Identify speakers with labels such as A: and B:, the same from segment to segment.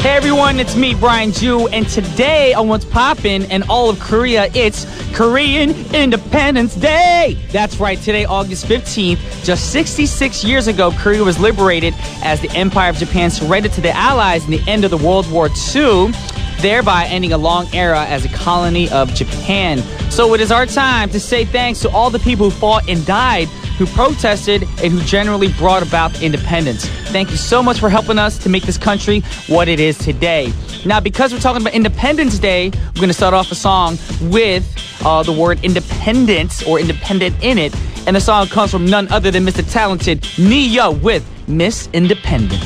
A: Hey everyone, it's me, Brian Jew, and today on What's Poppin' and all of Korea, it's Korean Independence Day! That's right, today, August 15th, just 66 years ago, Korea was liberated as the Empire of Japan surrendered to the Allies in the end of the World War II, thereby ending a long era as a colony of Japan. So it is our time to say thanks to all the people who fought and died, who protested, and who generally brought about independence. Thank you so much for helping us to make this country what it is today. Now, because we're talking about Independence Day, we're going to start off a song with the word independence or independent in it. And the song comes from none other than Mr. Talented Neo with Miss Independent.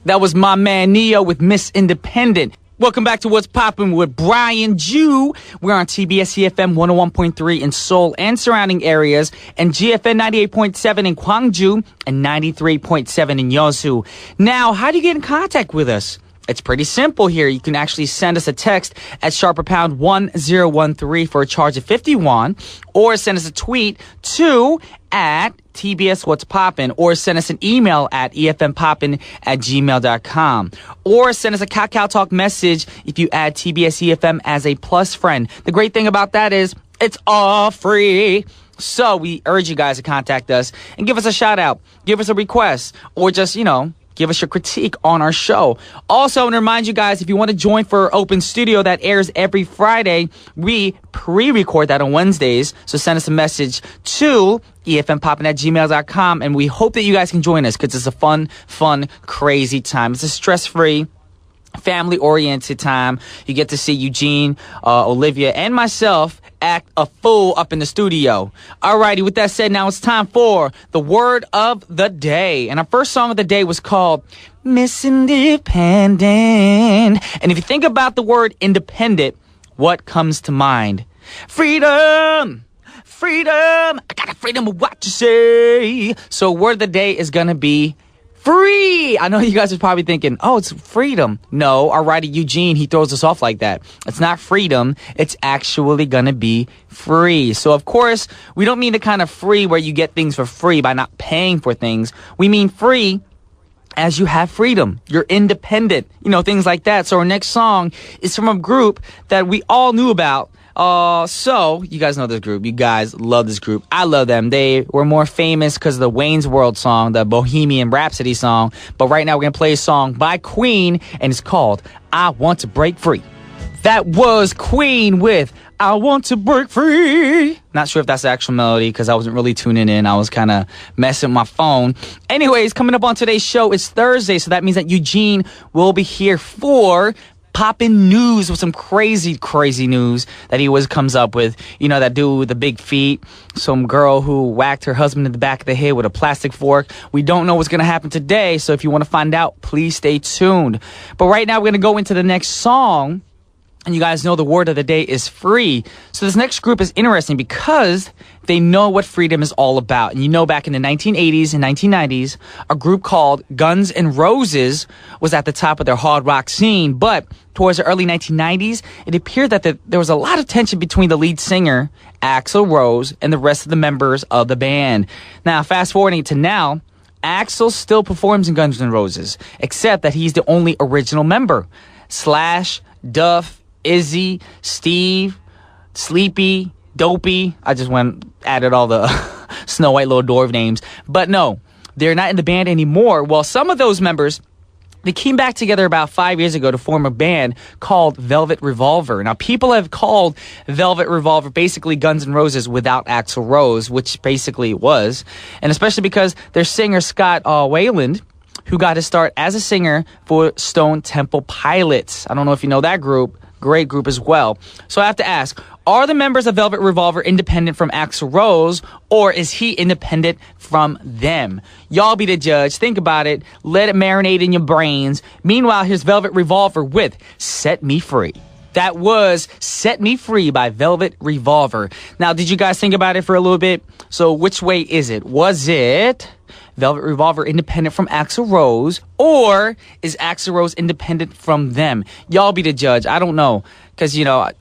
A: That was my man Neo with Miss Independent. Welcome back to What's Poppin' with Brian Jew. We're on TBS efm 101.3 in Seoul and surrounding areas, and GFN 98.7 in Gwangju and 93.7 in Yeosu. Now, how do you get in contact with us? It's pretty simple here. You can actually send us a text at #1013 for a charge of 50 won, or send us a tweet to at TBS What's Poppin', or send us an email at efmpoppin@gmail.com, or send us a Kakao Talk message if you add TBS EFM as a plus friend. The great thing about that is it's all free. So we urge you guys to contact us and give us a shout out, give us a request, or just, give us your critique on our show. Also, I want to remind you guys, if you want to join for Open Studio that airs every Friday, we pre-record that on Wednesdays. So send us a message to efmpoppin@gmail.com, and we hope that you guys can join us because it's a fun, crazy time. It's a stress-free, family-oriented time. You get to see Eugene, Olivia, and myself act a fool up in the studio. Alrighty, with that said, now it's time for the word of the day. And our first song of the day was called Miss Independent. And if you think about the word independent, what comes to mind? Freedom! Freedom! I got a freedom of what you say. So word of the day is gonna be free! I know you guys are probably thinking, oh, it's freedom. No, our writer Eugene, he throws us off like that. It's not freedom. It's actually gonna be free. So, of course, we don't mean the kind of free where you get things for free by not paying for things. We mean free as you have freedom. You're independent. Things like that. So our next song is from a group that we all knew about. So you guys know this group. You guys love this group. I love them. They were more famous because of the Wayne's World song, the Bohemian Rhapsody song. But right now we're going to play a song by Queen, and it's called I Want to Break Free. That was Queen with I Want to Break Free. Not sure if that's the actual melody because I wasn't really tuning in. I was kind of messing with my phone. Anyways, coming up on today's show, it's Thursday, so that means that Eugene will be here for Poppin' news with some crazy news that he always comes up with. That dude with the big feet, some girl who whacked her husband in the back of the head with a plastic fork. We don't know what's going to happen today, so if you want to find out, please stay tuned. But right now, we're going to go into the next song. And you guys know the word of the day is free. So this next group is interesting because they know what freedom is all about. And back in the 1980s and 1990s, a group called Guns N' Roses was at the top of their hard rock scene. But towards the early 1990s, it appeared that there was a lot of tension between the lead singer, Axl Rose, and the rest of the members of the band. Now, fast forwarding to now, Axl still performs in Guns N' Roses, except that he's the only original member. Slash, Duff, Izzy, Steve, Sleepy, Dopey. I just added all the Snow White little dwarf names. But no, they're not in the band anymore. Well, some of those members, they came back together about 5 years ago to form a band called Velvet Revolver. Now, people have called Velvet Revolver basically Guns N' Roses without Axl Rose, which basically it was. And especially because their singer, Scott Weiland, who got his start as a singer for Stone Temple Pilots. I don't know if you know that group. Great group as well. So I have to ask, are the members of Velvet Revolver independent from Axl Rose, or is he independent from them? Y'all be the judge. Think about it. Let it marinate in your brains. Meanwhile, here's Velvet Revolver with Set Me Free. That was Set Me Free by Velvet Revolver. Now, did you guys think about it for a little bit? So which way is it? Was it Velvet Revolver independent from Axl Rose, or is Axl Rose independent from them? Y'all be the judge. I don't know, because,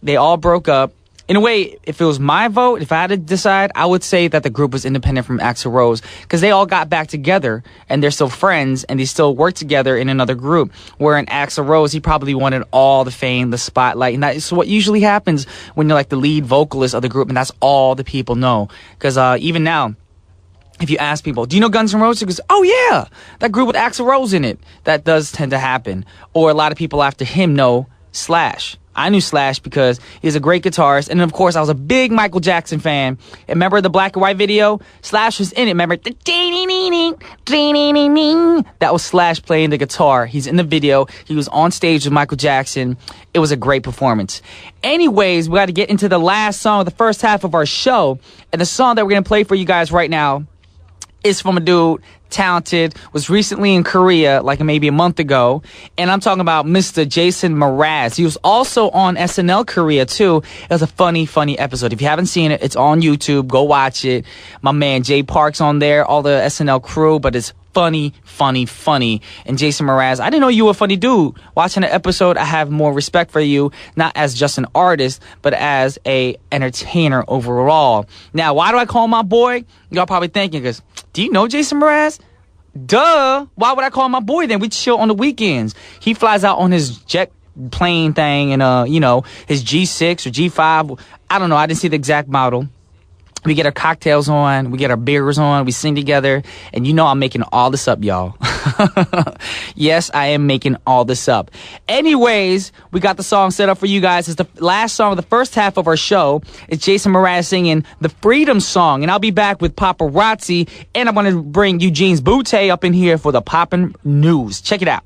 A: they all broke up. in a way, if it was my vote, if I had to decide, I would say that the group was independent from Axl Rose because they all got back together and they're still friends and they still work together in another group. Where in Axl Rose, he probably wanted all the fame, the spotlight, and that's what usually happens when you're like the lead vocalist of the group and that's all the people know. Because even now, if you ask people, do you know Guns N' Roses? Because, oh yeah, that group with Axl Rose in it. That does tend to happen. Or a lot of people after him know Slash. I knew Slash because he's a great guitarist. And of course, I was a big Michael Jackson fan. And remember the black and white video? Slash was in it. Remember? That was Slash playing the guitar. He's in the video. He was on stage with Michael Jackson. It was a great performance. Anyways, we got to get into the last song of the first half of our show. And the song that we're going to play for you guys right now is from a dude, talented, was recently in Korea, like maybe a month ago. And I'm talking about Mr. Jason Mraz. He was also on SNL Korea, too. It was a funny, funny episode. If you haven't seen it, it's on YouTube. Go watch it. My man Jay Park's on there, all the SNL crew, but it's funny, funny, funny. And Jason Mraz, I didn't know you were a funny dude. Watching the episode, I have more respect for you, not as just an artist, but as a entertainer overall. Now, why do I call him my boy? Y'all probably thinking, because do you know Jason Mraz? Duh. Why would I call him my boy then? We chill on the weekends. He flies out on his jet plane thing and, his G6 or G5. I don't know. I didn't see the exact model. We get our cocktails on, we get our beers on, we sing together, and you know I'm making all this up, y'all. Yes, I am making all this up. Anyways, we got the song set up for you guys. It's the last song of the first half of our show. It's Jason Mraz singing the Freedom Song, and I'll be back with Paparazzi, and I'm going to bring Eugene's Butte up in here for the Poppin News. Check it out.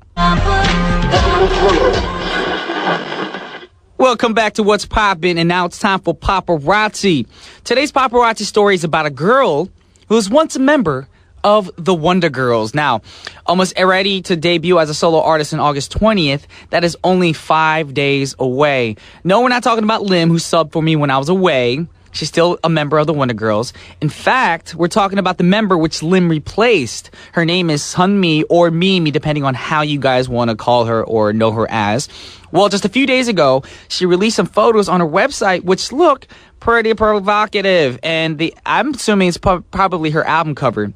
A: Welcome back to What's Poppin', and now it's time for Paparazzi. Today's Paparazzi story is about a girl who was once a member of the Wonder Girls. Now, almost ready to debut as a solo artist on August 20th. That is only 5 days away. No, we're not talking about Lim, who subbed for me when I was away. She's still a member of the Wonder Girls. In fact, we're talking about the member which Lim replaced. Her name is Sunmi or Mimi, depending on how you guys want to call her or know her as. Well, just a few days ago, she released some photos on her website which look pretty provocative. And I'm assuming it's probably her album cover.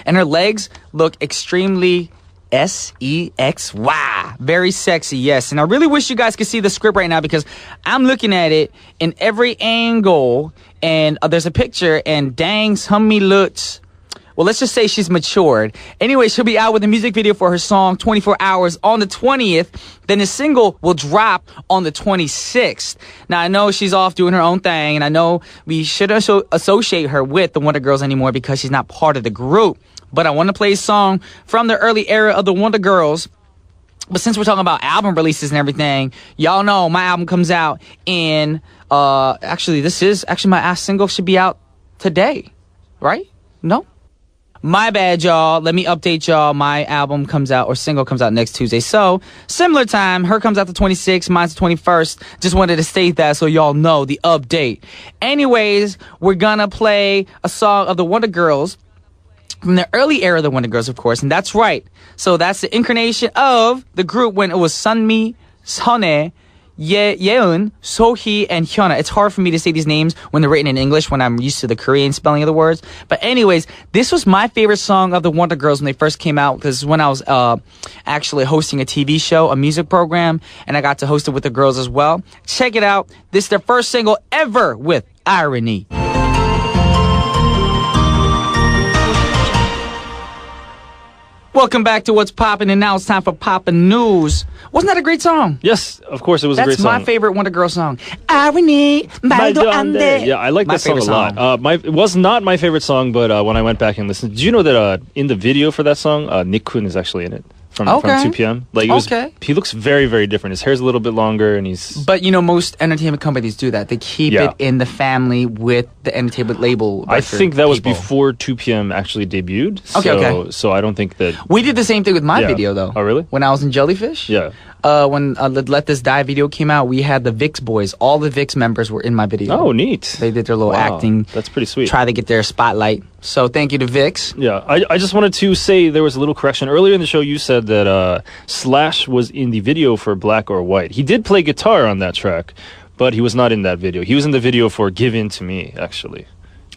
A: And her legs look extremely sexy. Very sexy, yes. And I really wish you guys could see the script right now because I'm looking at it in every angle. And there's a picture and dang, Sunmi looks... Well, let's just say she's matured. Anyway, she'll be out with a music video for her song 24 Hours on the 20th. Then the single will drop on the 26th. Now, I know she's off doing her own thing, and I know we shouldn't associate her with the Wonder Girls anymore because she's not part of the group. But I want to play a song from the early era of the Wonder Girls. But since we're talking about album releases and everything, y'all know my album comes out in... my single should be out today, right? No? My bad, y'all. Let me update y'all. My album comes out, or single comes out next Tuesday. So, similar time. Her comes out the 26th, mine's the 21st. Just wanted to state that so y'all know the update. Anyways, we're gonna play a song of the Wonder Girls from the early era of the Wonder Girls, of course. And that's right. So, that's the incarnation of the group when it was Sunmi, Sunhae, Yeon, Sohee, and Hyuna. It's hard for me to say these names when they're written in English when I'm used to the Korean spelling of the words. But anyways, this was my favorite song of the Wonder Girls when they first came out because when I was actually hosting a TV show, a music program, and I got to host it with the girls as well. Check it out. This is their first single ever with Irony. Welcome back to What's Poppin', and now it's time for Poppin' News. Wasn't that a great song?
B: Yes, of course it was a great song.
A: That's my favorite Wonder Girl song. Irony, 말도 안 돼.
B: Yeah, I like that song a lot. It was not my favorite song, but when I went back and listened, do you know that in the video for that song, Nick-kun is actually in it? From 2PM. He looks very, very different. His hair's a little bit longer and he's...
A: But you know, most entertainment companies do that. They keep it in the family with the entertainment label.
B: I think that was before 2PM actually debuted. So I don't think that...
A: We did the same thing with my video, though.
B: Oh, really?
A: When I was in Jellyfish?
B: Yeah.
A: When Let This Die video came out, we had the VIX boys. All the VIX members were in my video.
B: Oh, neat.
A: They did their little acting.
B: That's pretty sweet.
A: Try to get their spotlight. So thank you to VIX.
B: Yeah, I just wanted to say there was a little correction. Earlier in the show, you said that Slash was in the video for Black or White. He did play guitar on that track, but he was not in that video. He was in the video for Give In To Me, actually.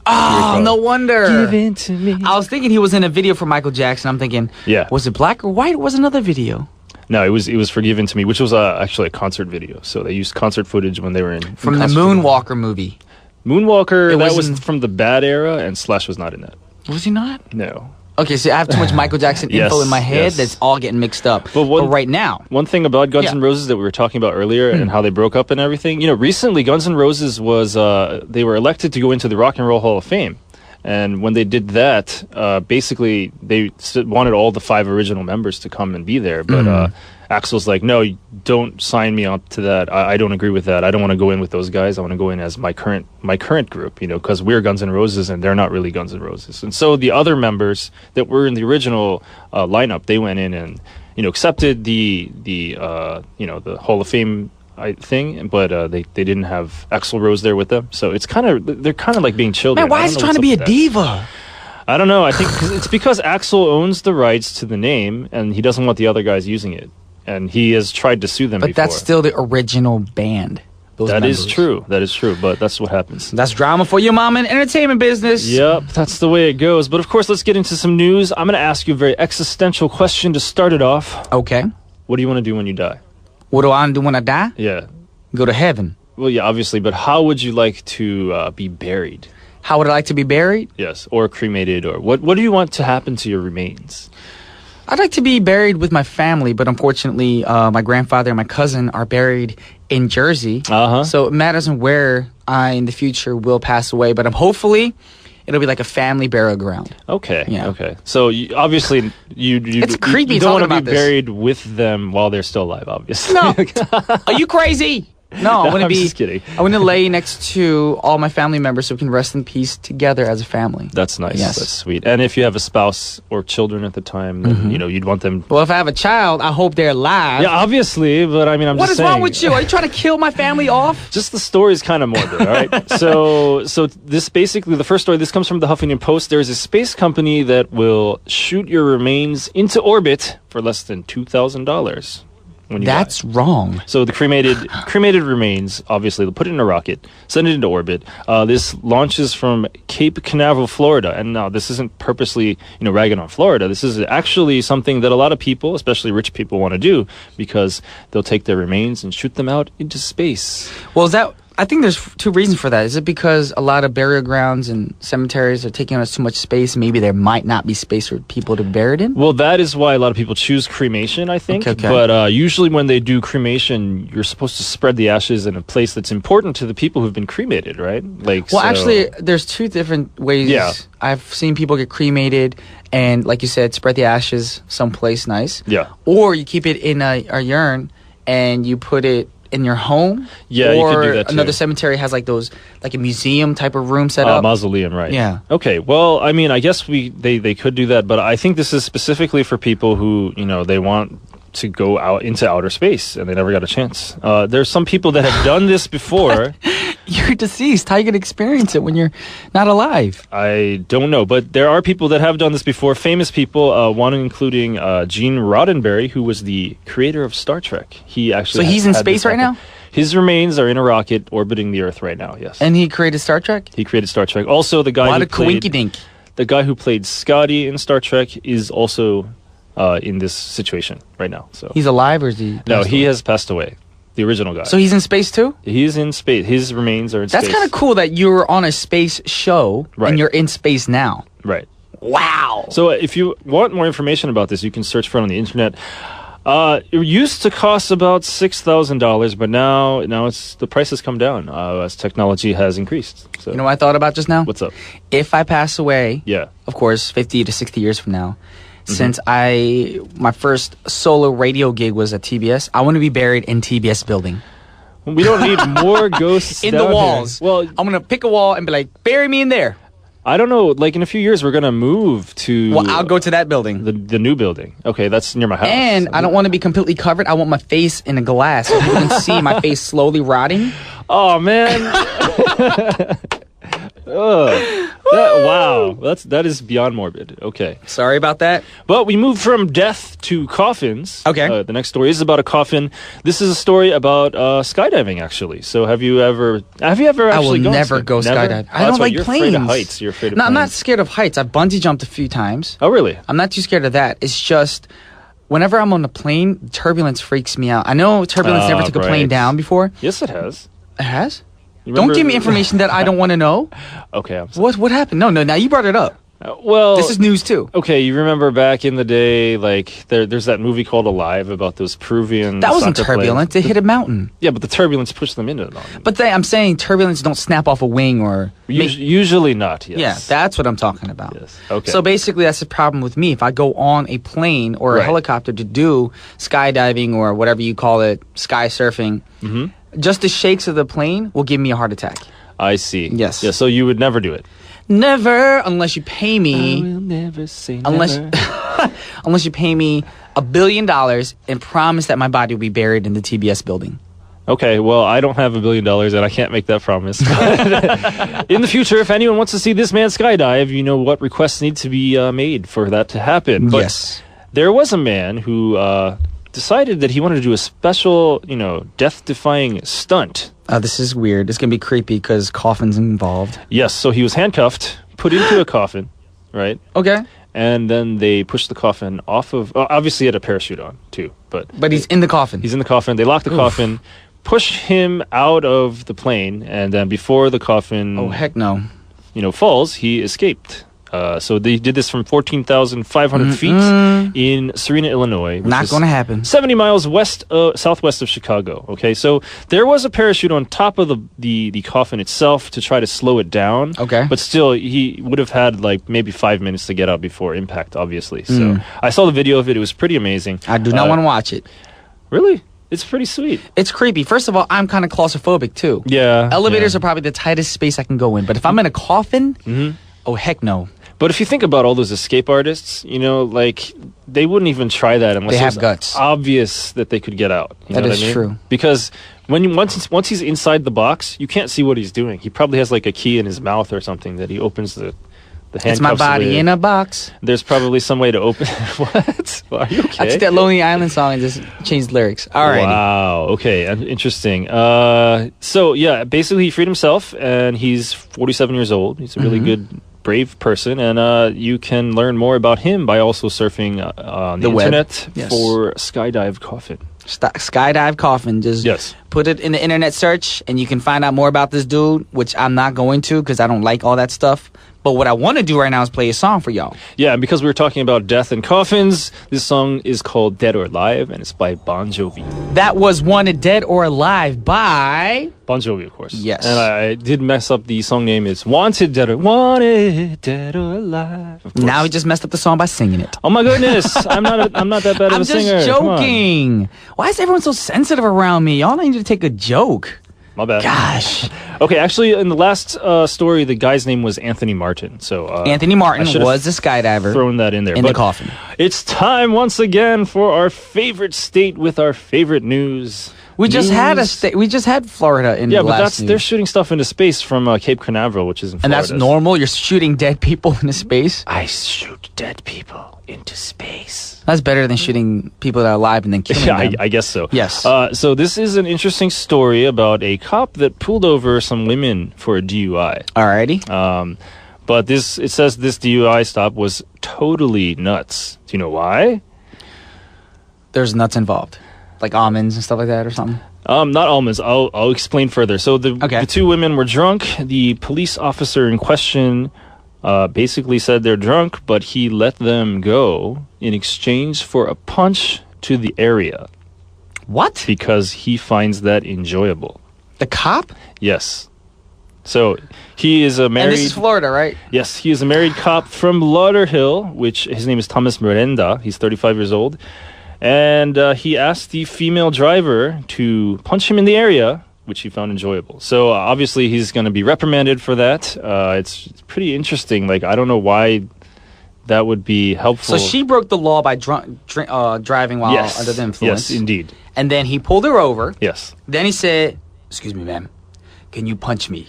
A: Oh, no wonder.
B: Give In To Me.
A: I was thinking he was in a video for Michael Jackson. I'm thinking, was it black or white? Or was another video?
B: No, it was for Give In To Me, which was actually a concert video. So they used concert footage when they were in
A: from the Moonwalker movie.
B: Moonwalker, that was from the bad era, and Slash was not in that.
A: Was he not?
B: No.
A: Okay, so I have too much Michael Jackson info in my head that's all getting mixed up. But right now...
B: One thing about Guns N' Roses that we were talking about earlier and how they broke up and everything, recently Guns N' Roses was... they were elected to go into the Rock and Roll Hall of Fame. And when they did that, basically they wanted all the 5 original members to come and be there. But Axl's like, no, don't sign me up to that. I don't agree with that. I don't want to go in with those guys. I want to go in as my current group, because we're Guns N' Roses and they're not really Guns N' Roses. And so the other members that were in the original lineup, they went in and accepted the Hall of Fame thing, but they didn't have Axl Rose there with them. So they're kind of like being children.
A: Man, why is he trying to be a diva?
B: I don't know. I think it's because Axl owns the rights to the name and he doesn't want the other guys using it. And he has tried to sue them before.
A: But that's still the original band.
B: That is true. That is true. But that's what happens.
A: That's drama for your mom in entertainment business.
B: Yep, that's the way it goes. But of course, let's get into some news. I'm going to ask you a very existential question to start it off.
A: Okay.
B: What do you want to do when you die?
A: What do I want to do when I die?
B: Yeah.
A: Go to heaven.
B: Well, yeah, obviously. But how would you like to be buried?
A: How would I like to be buried?
B: Yes, or cremated, or what do you want to happen to your remains?
A: I'd like to be buried with my family, but unfortunately, my grandfather and my cousin are buried in Jersey. So it matters on where I, in the future, will pass away. But hopefully, it'll be like a family burial ground.
B: Okay.
A: Yeah.
B: Okay. So obviously,
A: it's creepy.
B: You don't want to be buried with them while they're still alive. Obviously.
A: No. Are you crazy? No, I want to be.
B: Just kidding.
A: I want to lay next to all my family members so we can rest in peace together as a family.
B: That's nice.
A: Yes.
B: That's sweet. And if you have a spouse or children at the time, then, you'd want them.
A: Well, if I have a child, I hope they're alive.
B: Yeah, obviously. But I mean, I'm
A: just
B: saying.
A: What is wrong with you? Are you trying to kill my family off?
B: Just the story's kind of morbid, all right? So this basically, the first story, this comes from the Huffington Post. There's a space company that will shoot your remains into orbit for less than $2,000.
A: That's wrong.
B: So the cremated remains, obviously, they'll put it in a rocket, send it into orbit. This launches from Cape Canaveral, Florida. And now this isn't purposely, ragging on Florida. This is actually something that a lot of people, especially rich people, want to do because they'll take their remains and shoot them out into space.
A: Well, I think there's 2 reasons for that. Is it because a lot of burial grounds and cemeteries are taking up too much space? Maybe there might not be space for people to be buried in?
B: Well, that is why a lot of people choose cremation, I think.
A: Okay.
B: But usually when they do cremation, you're supposed to spread the ashes in a place that's important to the people who've been cremated, right?
A: Actually, there's 2 different ways.
B: Yeah.
A: I've seen people get cremated and, like you said, spread the ashes someplace nice.
B: Yeah.
A: Or you keep it in a urn and you put it in your home.
B: Yeah,
A: or
B: you could do that too.
A: Another cemetery has like a museum type of room set up.
B: Mausoleum, right?
A: Yeah.
B: Okay. Well, I mean, I guess they could do that, but I think this is specifically for people who they want to go out into outer space and they never got a chance. There's some people that have done this before.
A: You're deceased. How are you going to experience it when you're not alive?
B: I don't know, but there are people that have done this before. Famous people, one including Gene Roddenberry, who was the creator of Star Trek. He actually
A: he's in space right now?
B: His remains are in a rocket orbiting the Earth right now, yes.
A: And he created Star Trek?
B: He created Star Trek. Also, the guy the guy who played Scotty in Star Trek is also in this situation right now. So
A: he's alive or is he?
B: No, he has passed away. The original guy.
A: So he's in space too?
B: He's in space. His remains are in space.
A: That's kind of cool that you're on a space show and you're in space now.
B: Right.
A: Wow.
B: So if you want more information about this, you can search for it on the internet. It used to cost about $6,000, but now the price has come down as technology has increased. So.
A: You know what I thought about just now?
B: What's up?
A: If I pass away, of course, 50 to 60 years from now, since my first solo radio gig was at TBS, I want to be buried in TBS building.
B: We don't need more ghosts
A: in the walls.
B: Here. Well,
A: I'm going to pick a wall and be like, bury me in there.
B: I don't know. Like in a few years, we're going to move to...
A: Well, I'll go to that building.
B: The new building. Okay, that's near my house.
A: And I don't want to be completely covered. I want my face in a glass so you can see my face slowly rotting.
B: Oh, man. Wow, that is beyond morbid. Okay.
A: Sorry about that.
B: But we move from death to coffins.
A: Okay.
B: The next story is about a coffin. This is a story about skydiving, actually. So have you ever actually
A: I will
B: gone
A: never go skydiving. I don't like
B: you're
A: planes.
B: Afraid of heights. You're afraid of planes.
A: I'm not scared of heights. I've bungee jumped a few times.
B: Oh, really?
A: I'm not too scared of that. It's just whenever I'm on a plane, turbulence freaks me out. I know turbulence never took a plane down before.
B: Yes, it has.
A: It has? Don't give me information that I don't want to know.
B: Okay, I'm sorry.
A: What happened? No, now you brought it up.
B: Well,
A: this is news too.
B: Okay, you remember back in the day, like there's that movie called Alive about those Peruvian.
A: That wasn't turbulence. They hit a mountain.
B: Yeah, but the turbulence pushed them into the mountain.
A: But I'm saying turbulence don't snap off a wing or.
B: Usually not. Yes.
A: Yeah, that's what I'm talking about.
B: Yes. Okay.
A: So basically, that's the problem with me. If I go on a plane or a helicopter to do skydiving or whatever you call it, sky surfing, just the shakes of the plane will give me a heart attack.
B: I see.
A: Yes.
B: Yeah. So you would never do it.
A: Never, unless you pay me.
B: I will never say
A: unless,
B: never.
A: unless you pay me $1 billion and promise that my body will be buried in the TBS building.
B: Okay, well, I don't have $1 billion and I can't make that promise. In the future, if anyone wants to see this man skydive, you know what requests need to be made for that to happen. But
A: yes.
B: There was a man who decided that he wanted to do a special, death-defying stunt.
A: This is weird. It's going to be creepy because coffin's involved.
B: Yes, so he was handcuffed, put into a coffin, right?
A: Okay.
B: And then they pushed the coffin off of... obviously, he had a parachute on, too. But
A: he's in the coffin.
B: He's in the coffin. They locked the coffin, pushed him out of the plane, and then before the coffin...
A: Oh, heck no.
B: Falls, he escaped. So they did this from 14,500 feet in Serena, Illinois. Which
A: Not going to happen.
B: 70 miles southwest of Chicago. Okay, so there was a parachute on top of the coffin itself to try to slow it down.
A: Okay.
B: But still, he would have had like maybe 5 minutes to get out before impact, obviously. So I saw the video of it. It was pretty amazing.
A: I do not want to watch it.
B: Really? It's pretty sweet.
A: It's creepy. First of all, I'm kind of claustrophobic too.
B: Yeah.
A: Elevators are probably the tightest space I can go in. But if I'm in a coffin, oh, heck no.
B: But if you think about all those escape artists, they wouldn't even try that unless
A: they have
B: it was
A: guts.
B: Obvious that they could get out.
A: That is true.
B: Because once he's inside the box, you can't see what he's doing. He probably has like a key in his mouth or something that he opens the handcuffs.
A: It's my body
B: with.
A: In a box.
B: There's probably some way to open. What? Well, are you okay?
A: I took that Lonely Island song and just changed lyrics. All right.
B: Wow. Okay. Interesting. So yeah, basically he freed himself, and he's 47 years old. He's a really good, brave person, and you can learn more about him by also surfing on the internet for Skydive Coffin.
A: Skydive Coffin. Just put it in the internet search, and you can find out more about this dude, which I'm not going to because I don't like all that stuff. But what I want to do right now is play a song for y'all. Yeah,
B: and because we were talking about death and coffins, this song is called Dead or Alive, and it's by Bon Jovi.
A: That was Wanted Dead or Alive by...
B: Bon Jovi, of course.
A: Yes.
B: And I did mess up the song name. It's Wanted Dead or Alive.
A: Now he just messed up the song by singing it.
B: Oh my goodness. I'm not that bad of a singer.
A: I'm just joking. Why is everyone so sensitive around me? Y'all need to take a joke.
B: My bad.
A: Gosh.
B: Okay, actually, in the last story, the guy's name was Anthony Martin. So
A: Anthony Martin was a skydiver.
B: Thrown that in there.
A: In the coffin.
B: It's time once again for our favorite state with our favorite news.
A: We just had a state. We just had Florida in the last news.
B: They're shooting stuff into space from Cape Canaveral, which is in Florida.
A: And that's normal? You're shooting dead people into space?
B: I shoot dead people into space.
A: That's better than shooting people that are alive and then killing them.
B: I guess so.
A: Yes.
B: So this is an interesting story about a cop that pulled over some women for a DUI.
A: Alrighty.
B: But it says this DUI stop was totally nuts. Do you know why?
A: There's nuts involved. Like almonds and stuff like that or something?
B: Not almonds. I'll explain further. So the two women were drunk. The police officer in question basically said they're drunk, but he let them go in exchange for a punch to the area.
A: What?
B: Because he finds that enjoyable.
A: The cop?
B: Yes. So he is a married...
A: And this is Florida, right?
B: Yes, he is a married cop from Lauderhill, which his name is Thomas Miranda. He's 35 years old. And he asked the female driver to punch him in the area, which he found enjoyable. So obviously he's going to be reprimanded for that. It's pretty interesting. Like, I don't know why that would be helpful.
A: So she broke the law by driving while under the influence.
B: Yes, indeed.
A: And then he pulled her over.
B: Yes.
A: Then he said, "Excuse me, ma'am. can you punch me?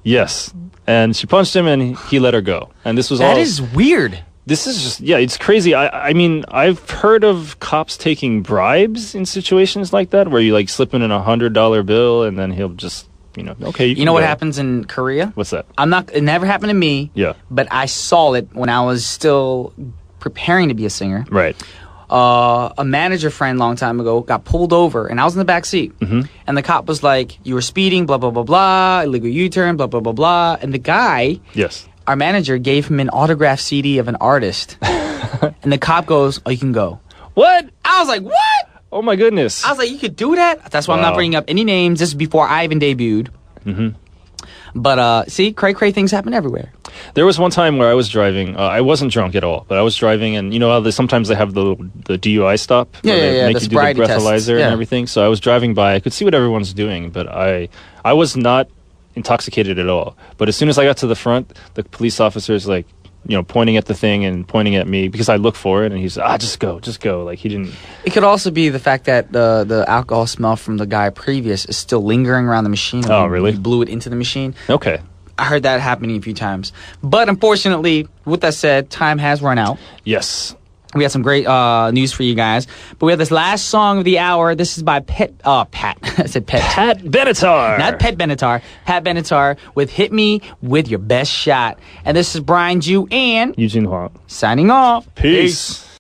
B: Yes. And she punched him and he let her go. And this was all...
A: That is weird.
B: This is just, yeah, it's crazy. I mean, I've heard of cops taking bribes in situations like that where you like slip in $100 bill and then he'll just, okay.
A: You know what happens in Korea?
B: What's that?
A: It never happened to me.
B: Yeah.
A: But I saw it when I was still preparing to be a singer.
B: Right.
A: A manager friend long time ago got pulled over and I was in the back seat.
B: Mm-hmm.
A: And the cop was like, you were speeding, blah, blah, blah, blah, illegal U-turn, blah, blah, blah, blah. And the guy...
B: Yes.
A: Our manager gave him an autographed CD of an artist. And the cop goes, oh, you can go.
B: What?
A: I was like, what?
B: Oh, my goodness.
A: I was like, you could do that? That's why I'm not bringing up any names. This is before I even debuted.
B: Mm-hmm.
A: But, see, cray things happen everywhere.
B: There was one time where I was driving. I wasn't drunk at all, but I was driving, and you know how sometimes they have the DUI stop?
A: Where they
B: make you do the breathalyzer and everything. So I was driving by. I could see what everyone's doing, but I was not intoxicated at all. But as soon as I got to the front, the police officer's like, pointing at the thing and pointing at me because I look for it, and he's just go. Like he didn't.
A: It could also be the fact that the alcohol smell from the guy previous is still lingering around the machine.
B: Oh, really?
A: He blew it into the machine.
B: Okay.
A: I heard that happening a few times. But unfortunately, with that said, time has run out.
B: Yes.
A: We have some great news for you guys. But we have this last song of the hour. This is by Pat. I said Pet.
B: Pat Benatar.
A: Not Pet Benatar. Pat Benatar with Hit Me With Your Best Shot. And this is Brian Ju and
B: Eugene Huang.
A: Signing off.
B: Peace.